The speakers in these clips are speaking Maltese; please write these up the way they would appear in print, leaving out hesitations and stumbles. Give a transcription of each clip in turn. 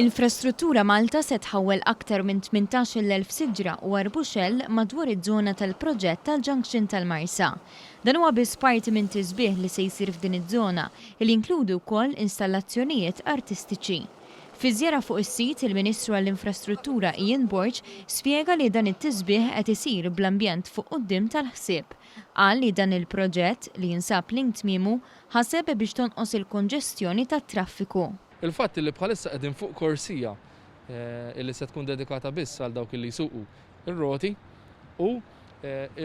Infrastruttura Malta se tħawwel aktar minn 18,000 siġra u arbuxell madwar iż-żona tal-proġett tal-Junction tal-Marsa. Dan huwa biss parti minn tisbieħ li se jsir f'din iż-żona li jinkludu wkoll installazzjonijiet artistiċi. Fi żjara fuq is-sit il-Ministru għall-Infrastruttura Ian Borg spjega li dan it-tisbieħ qed isir bl-ambjent fuq quddiem tal-ħsieb. Qal li dan il-proġett li jinsab link tmiemu ħaseb biex tonqos il-konġestjoni tat-traffiku. Il-fatt li bħalissa qegħdin fuq korsija illi se tkun dedikata biss għal dawk li jsuqu ir-roti u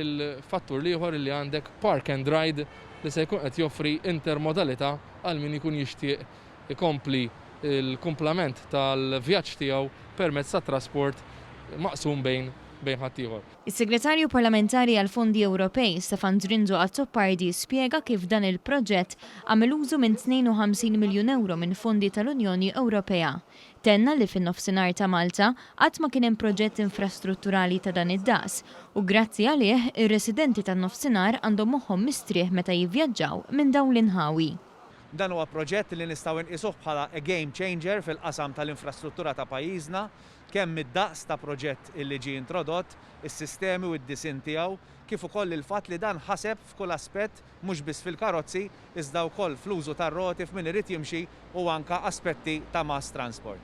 il-fattur ieħor li għandek park and ride li se jkun qed joffri intermodalità għal min ikun jixtieq ikompli il-kumplament tal-vjaġġ tiegħu permezz tat-trasport maqsum bejn ħaddieħor. Is-Segretarju Parlamentari għal Fondi Ewropej Stefan Drinzo Azzopardi spjega kif dan il-proġett għamel użu minn 52 miljun euro minn fondi tal-Unjoni Ewropea. Tenna li fin-nofsinhar ta' Malta qatt ma kien hemm proġett infrastrutturali ta' dan id-daqs u grazzi għalih ir-residenti tan-nofsinhar għandhom moħħhom mistrieħ meta jivvjaġġaw minn dawn l-inħawi. Dan huwa proġett li nistgħu nqisuh bħala a game changer fil-qasam tal-infrastruttura ta' pajjiżna, kemm id-daqs ta' proġett illi ġie introdott, is-sistemi u d-disin tiegħu, kif ukoll il-fatt li dan ħaseb f'kull aspett mhux biss fil-karozzi, iżda wkoll fl-użu tar-roti f'min irid jimxi u anke aspetti ta' mass transport.